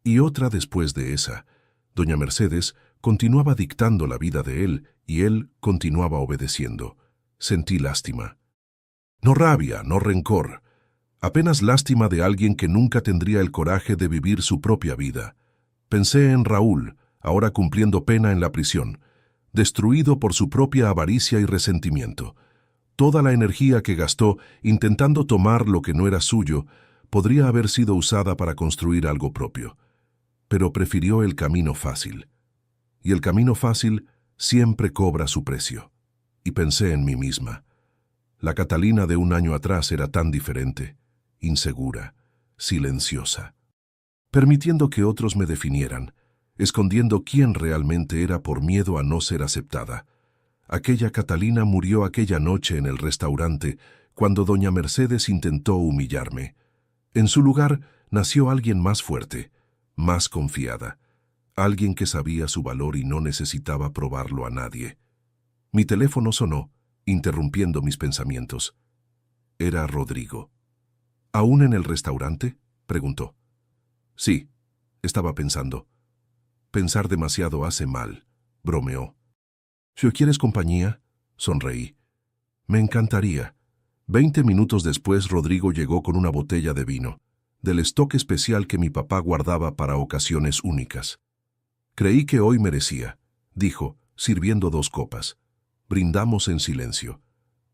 y otra después de esa. Doña Mercedes continuaba dictando la vida de él, y él continuaba obedeciendo. Sentí lástima. No rabia, no rencor. Apenas lástima de alguien que nunca tendría el coraje de vivir su propia vida. Pensé en Raúl, ahora cumpliendo pena en la prisión, destruido por su propia avaricia y resentimiento. Toda la energía que gastó intentando tomar lo que no era suyo podría haber sido usada para construir algo propio. Pero prefirió el camino fácil. Y el camino fácil siempre cobra su precio. Y pensé en mí misma. La Catalina de un año atrás era tan diferente, insegura, silenciosa, permitiendo que otros me definieran, escondiendo quién realmente era por miedo a no ser aceptada. Aquella Catalina murió aquella noche en el restaurante cuando doña Mercedes intentó humillarme. En su lugar nació alguien más fuerte, más confiada, alguien que sabía su valor y no necesitaba probarlo a nadie. Mi teléfono sonó, interrumpiendo mis pensamientos. Era Rodrigo. ¿Aún en el restaurante?, preguntó. Sí, estaba pensando. Pensar demasiado hace mal, bromeó. Si quieres compañía, sonreí. Me encantaría. 20 minutos después, Rodrigo llegó con una botella de vino, del stock especial que mi papá guardaba para ocasiones únicas. Creí que hoy merecía, dijo, sirviendo 2 copas. Brindamos en silencio.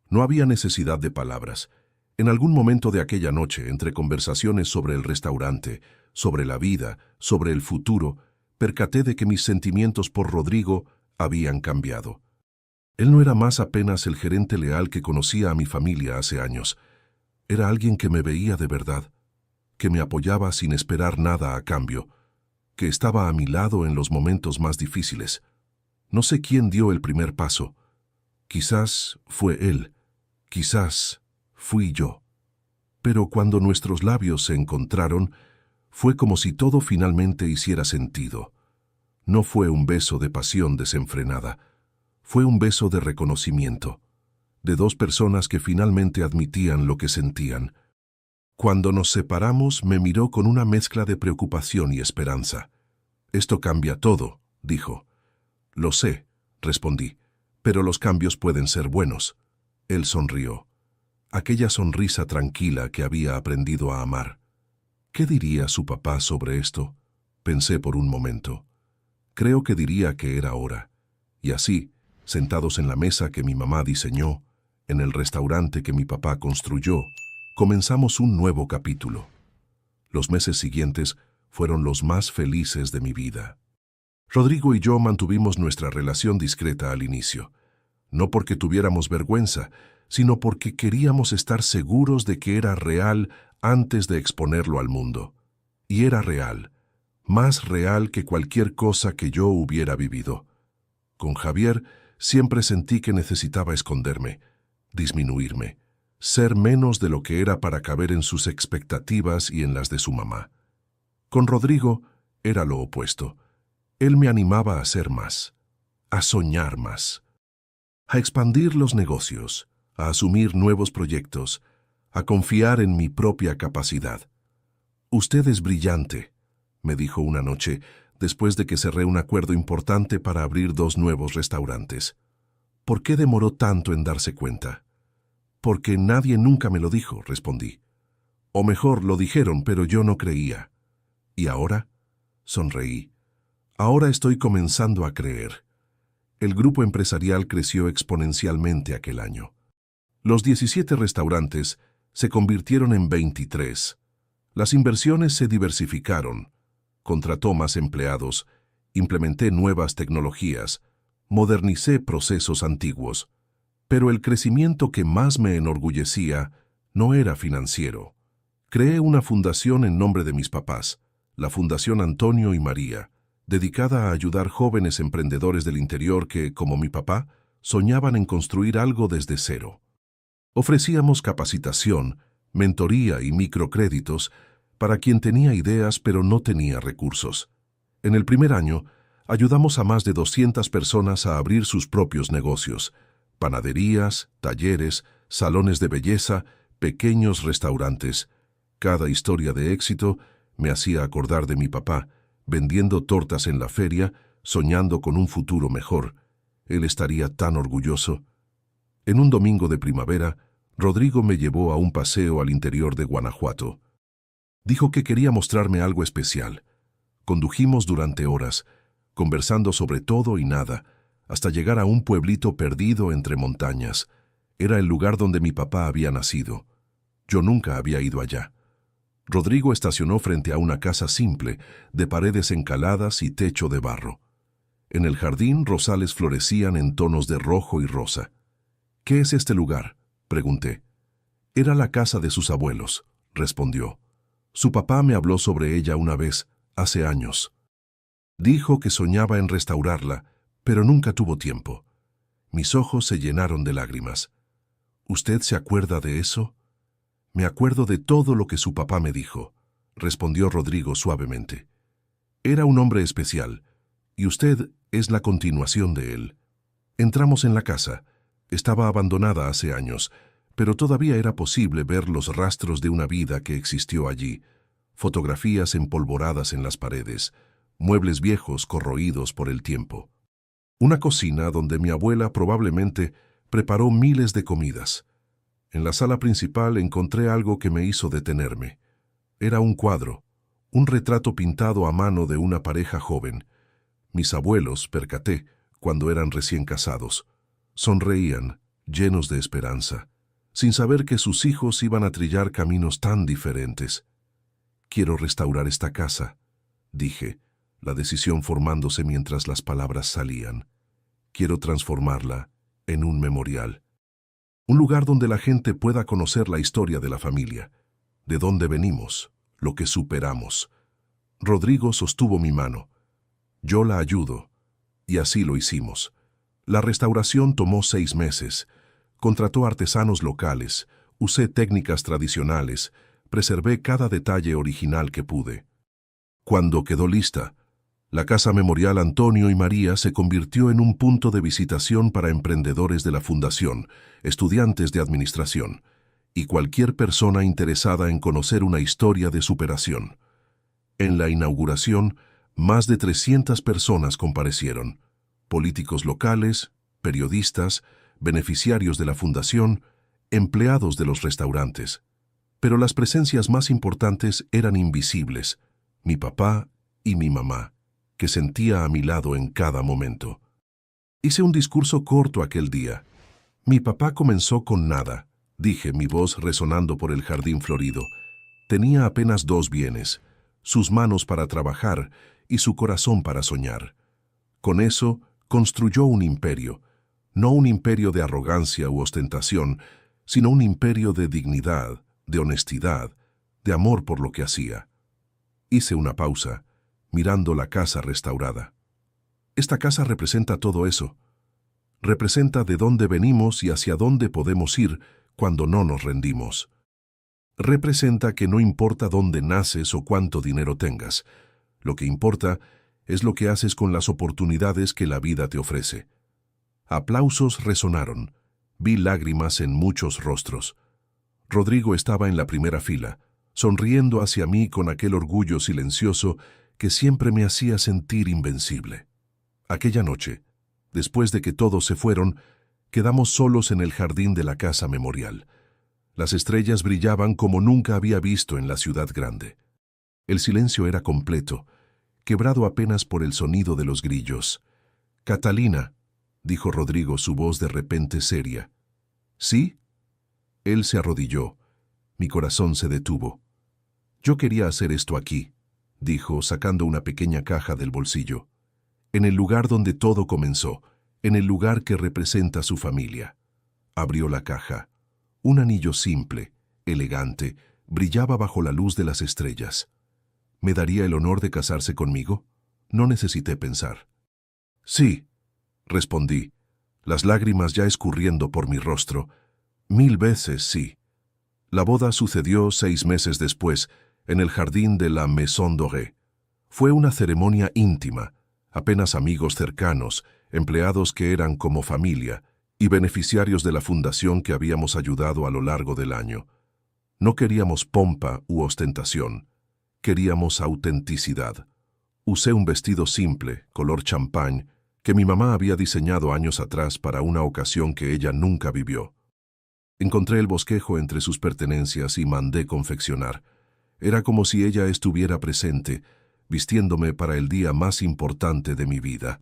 No había necesidad de palabras. En algún momento de aquella noche, entre conversaciones sobre el restaurante, sobre la vida, sobre el futuro, percaté de que mis sentimientos por Rodrigo habían cambiado. Él no era más apenas el gerente leal que conocía a mi familia hace años. Era alguien que me veía de verdad, que me apoyaba sin esperar nada a cambio, que estaba a mi lado en los momentos más difíciles. No sé quién dio el primer paso. Quizás fue él, quizás fui yo. Pero cuando nuestros labios se encontraron, fue como si todo finalmente hiciera sentido. No fue un beso de pasión desenfrenada, fue un beso de reconocimiento, de 2 personas que finalmente admitían lo que sentían. Cuando nos separamos, me miró con una mezcla de preocupación y esperanza. «Esto cambia todo», dijo. «Lo sé», respondí, «pero los cambios pueden ser buenos». Él sonrió. Aquella sonrisa tranquila que había aprendido a amar. ¿Qué diría su papá sobre esto? Pensé por un momento. Creo que diría que era hora. Y así, sentados en la mesa que mi mamá diseñó, en el restaurante que mi papá construyó, comenzamos un nuevo capítulo. Los meses siguientes fueron los más felices de mi vida. Rodrigo y yo mantuvimos nuestra relación discreta al inicio, no porque tuviéramos vergüenza, sino porque queríamos estar seguros de que era real antes de exponerlo al mundo. Y era real, más real que cualquier cosa que yo hubiera vivido. Con Javier siempre sentí que necesitaba esconderme, disminuirme, ser menos de lo que era para caber en sus expectativas y en las de su mamá. Con Rodrigo era lo opuesto. Él me animaba a ser más, a soñar más, a expandir los negocios, a asumir nuevos proyectos, a confiar en mi propia capacidad. «Usted es brillante», me dijo una noche, después de que cerré un acuerdo importante para abrir 2 nuevos restaurantes. «¿Por qué demoró tanto en darse cuenta?» «Porque nadie nunca me lo dijo», respondí. «O mejor, lo dijeron, pero yo no creía». «¿Y ahora?» Sonreí. «Ahora estoy comenzando a creer». El grupo empresarial creció exponencialmente aquel año. Los 17 restaurantes se convirtieron en 23. Las inversiones se diversificaron. contrató más empleados, implementé nuevas tecnologías, modernicé procesos antiguos. Pero el crecimiento que más me enorgullecía no era financiero. Creé una fundación en nombre de mis papás, la Fundación Antonio y María, dedicada a ayudar jóvenes emprendedores del interior que, como mi papá, soñaban en construir algo desde cero. Ofrecíamos capacitación, mentoría y microcréditos para quien tenía ideas pero no tenía recursos. En el primer año, ayudamos a más de 200 personas a abrir sus propios negocios, panaderías, talleres, salones de belleza, pequeños restaurantes. Cada historia de éxito me hacía acordar de mi papá, vendiendo tortas en la feria, soñando con un futuro mejor. Él estaría tan orgulloso. En un domingo de primavera, Rodrigo me llevó a un paseo al interior de Guanajuato. Dijo que quería mostrarme algo especial. Condujimos durante horas, conversando sobre todo y nada, hasta llegar a un pueblito perdido entre montañas. Era el lugar donde mi papá había nacido. Yo nunca había ido allá. Rodrigo estacionó frente a una casa simple, de paredes encaladas y techo de barro. En el jardín rosales florecían en tonos de rojo y rosa. «¿Qué es este lugar?», pregunté. «Era la casa de sus abuelos», respondió. «Su papá me habló sobre ella una vez, hace años. Dijo que soñaba en restaurarla, pero nunca tuvo tiempo». Mis ojos se llenaron de lágrimas. «¿Usted se acuerda de eso?». «Me acuerdo de todo lo que su papá me dijo», respondió Rodrigo suavemente. «Era un hombre especial, y usted es la continuación de él». Entramos en la casa. Estaba abandonada hace años, pero todavía era posible ver los rastros de una vida que existió allí. Fotografías empolvoradas en las paredes, muebles viejos corroídos por el tiempo. Una cocina donde mi abuela probablemente preparó miles de comidas. En la sala principal encontré algo que me hizo detenerme. Era un cuadro, un retrato pintado a mano de una pareja joven. Mis abuelos, percaté, cuando eran recién casados. Sonreían, llenos de esperanza, sin saber que sus hijos iban a trillar caminos tan diferentes. «Quiero restaurar esta casa», dije, la decisión formándose mientras las palabras salían. «Quiero transformarla en un memorial. Un lugar donde la gente pueda conocer la historia de la familia, de dónde venimos, lo que superamos». Rodrigo sostuvo mi mano. «Yo la ayudo», y así lo hicimos. La restauración tomó 6 meses. Contrató artesanos locales, usé técnicas tradicionales, preservé cada detalle original que pude. Cuando quedó lista, la Casa Memorial Antonio y María se convirtió en un punto de visitación para emprendedores de la Fundación, estudiantes de administración, y cualquier persona interesada en conocer una historia de superación. En la inauguración, más de 300 personas comparecieron. Políticos locales, periodistas, beneficiarios de la fundación, empleados de los restaurantes. Pero las presencias más importantes eran invisibles, mi papá y mi mamá, que sentía a mi lado en cada momento. Hice un discurso corto aquel día. Mi papá comenzó con nada, dije, mi voz resonando por el jardín florido. Tenía apenas 2 bienes, sus manos para trabajar y su corazón para soñar. Con eso, construyó un imperio, no un imperio de arrogancia u ostentación, sino un imperio de dignidad, de honestidad, de amor por lo que hacía. Hice una pausa, mirando la casa restaurada. Esta casa representa todo eso. Representa de dónde venimos y hacia dónde podemos ir cuando no nos rendimos. Representa que no importa dónde naces o cuánto dinero tengas, lo que importa es lo que haces con las oportunidades que la vida te ofrece. Aplausos resonaron. Vi lágrimas en muchos rostros. Rodrigo estaba en la primera fila, sonriendo hacia mí con aquel orgullo silencioso que siempre me hacía sentir invencible. Aquella noche, después de que todos se fueron, quedamos solos en el jardín de la Casa Memorial. Las estrellas brillaban como nunca había visto en la ciudad grande. El silencio era completo, quebrado apenas por el sonido de los grillos. «Catalina», dijo Rodrigo, su voz de repente seria. «¿Sí?». Él se arrodilló. Mi corazón se detuvo. «Yo quería hacer esto aquí», dijo, sacando una pequeña caja del bolsillo. En el lugar donde todo comenzó, en el lugar que representa su familia. Abrió la caja. Un anillo simple, elegante, brillaba bajo la luz de las estrellas. ¿Me daría el honor de casarse conmigo? No necesité pensar. Sí, respondí, las lágrimas ya escurriendo por mi rostro. 1000 veces sí. La boda sucedió 6 meses después, en el jardín de la Maison Dorée. Fue una ceremonia íntima, apenas amigos cercanos, empleados que eran como familia, y beneficiarios de la fundación que habíamos ayudado a lo largo del año. No queríamos pompa u ostentación, queríamos autenticidad. Usé un vestido simple, color champán, que mi mamá había diseñado años atrás para una ocasión que ella nunca vivió. Encontré el bosquejo entre sus pertenencias y mandé confeccionar. Era como si ella estuviera presente, vistiéndome para el día más importante de mi vida.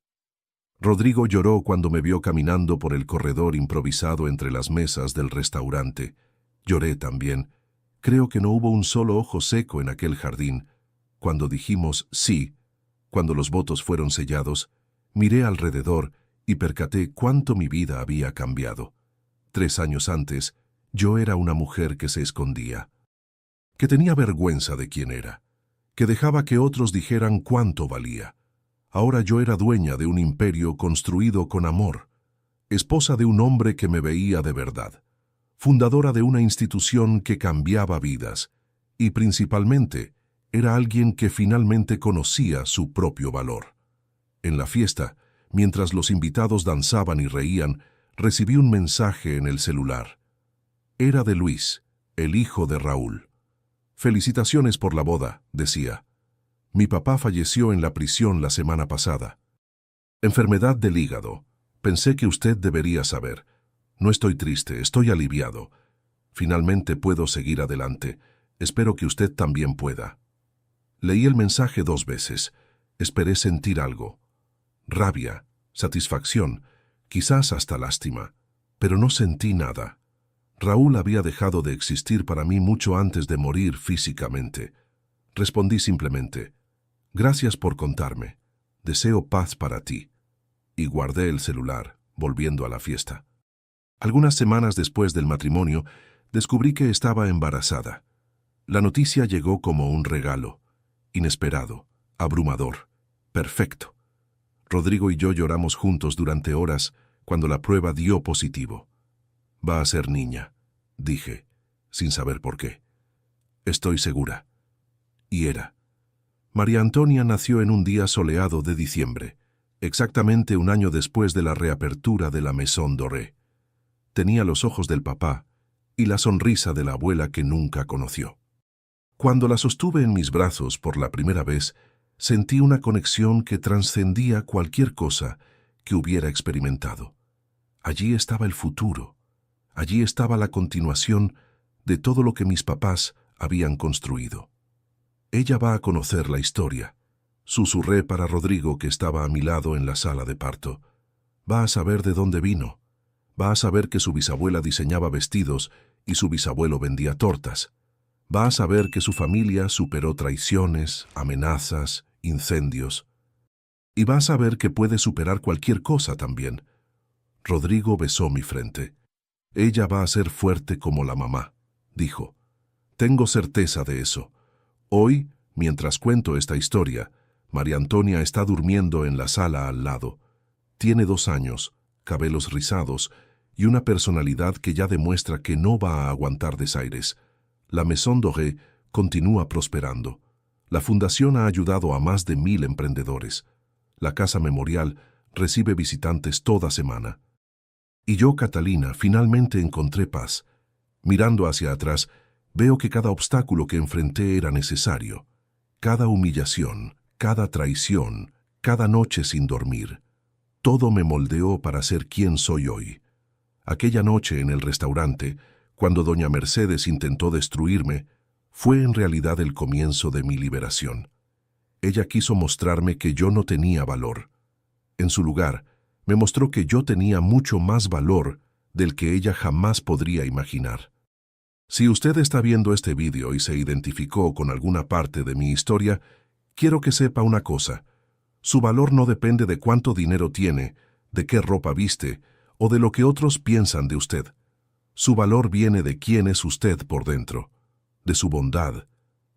Rodrigo lloró cuando me vio caminando por el corredor improvisado entre las mesas del restaurante. Lloré también. Creo que no hubo un solo ojo seco en aquel jardín. Cuando dijimos sí, cuando los votos fueron sellados, miré alrededor y percaté cuánto mi vida había cambiado. 3 años antes, yo era una mujer que se escondía, que tenía vergüenza de quién era, que dejaba que otros dijeran cuánto valía. Ahora yo era dueña de un imperio construido con amor, esposa de un hombre que me veía de verdad, fundadora de una institución que cambiaba vidas, y principalmente era alguien que finalmente conocía su propio valor. En la fiesta, mientras los invitados danzaban y reían, recibí un mensaje en el celular. Era de Luis, el hijo de Raúl. «Felicitaciones por la boda», decía. «Mi papá falleció en la prisión la semana pasada. Enfermedad del hígado. Pensé que usted debería saber. No estoy triste, estoy aliviado. Finalmente puedo seguir adelante. Espero que usted también pueda». Leí el mensaje 2 veces. Esperé sentir algo. Rabia, satisfacción, quizás hasta lástima. Pero no sentí nada. Raúl había dejado de existir para mí mucho antes de morir físicamente. Respondí simplemente: «Gracias por contarme. Deseo paz para ti». Y guardé el celular, volviendo a la fiesta. Algunas semanas después del matrimonio, descubrí que estaba embarazada. La noticia llegó como un regalo. Inesperado, abrumador, perfecto. Rodrigo y yo lloramos juntos durante horas cuando la prueba dio positivo. «Va a ser niña», dije, sin saber por qué. «Estoy segura». Y era. María Antonia nació en un día soleado de diciembre, exactamente un año después de la reapertura de la Maison Dorée. Tenía los ojos del papá y la sonrisa de la abuela que nunca conoció. Cuando la sostuve en mis brazos por la primera vez, sentí una conexión que trascendía cualquier cosa que hubiera experimentado. Allí estaba el futuro. Allí estaba la continuación de todo lo que mis papás habían construido. «Ella va a conocer la historia», susurré para Rodrigo, que estaba a mi lado en la sala de parto. «Va a saber de dónde vino. Va a saber que su bisabuela diseñaba vestidos y su bisabuelo vendía tortas. Va a saber que su familia superó traiciones, amenazas, incendios. Y va a saber que puede superar cualquier cosa también». Rodrigo besó mi frente. «Ella va a ser fuerte como la mamá», dijo. «Tengo certeza de eso. Hoy, mientras cuento esta historia, María Antonia está durmiendo en la sala al lado. Tiene 2 años, cabellos rizados y una personalidad que ya demuestra que no va a aguantar desaires. La Maison Dorée continúa prosperando. La fundación ha ayudado a más de 1000 emprendedores. La casa memorial recibe visitantes toda semana. Y yo, Catalina, finalmente encontré paz. Mirando hacia atrás, veo que cada obstáculo que enfrenté era necesario. Cada humillación, cada traición, cada noche sin dormir. Todo me moldeó para ser quien soy hoy. Aquella noche en el restaurante, cuando doña Mercedes intentó destruirme, fue en realidad el comienzo de mi liberación. Ella quiso mostrarme que yo no tenía valor. En su lugar, me mostró que yo tenía mucho más valor del que ella jamás podría imaginar. Si usted está viendo este vídeo y se identificó con alguna parte de mi historia, Quiero que sepa una cosa. Su valor no depende de cuánto dinero tiene, de qué ropa viste o de lo que otros piensan de usted. Su valor viene de quién es usted por dentro, de su bondad,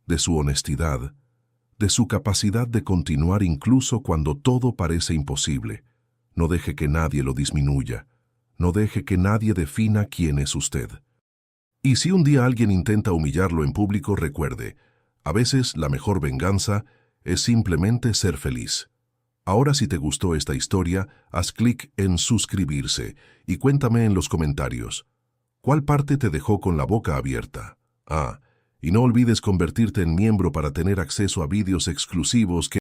de su honestidad, de su capacidad de continuar incluso cuando todo parece imposible. No deje que nadie lo disminuya. No deje que nadie defina quién es usted. Y si un día alguien intenta humillarlo en público, recuerde, a veces la mejor venganza es simplemente ser feliz. Ahora, si te gustó esta historia, haz clic en suscribirse y cuéntame en los comentarios. ¿Cuál parte te dejó con la boca abierta? Y no olvides convertirte en miembro para tener acceso a vídeos exclusivos que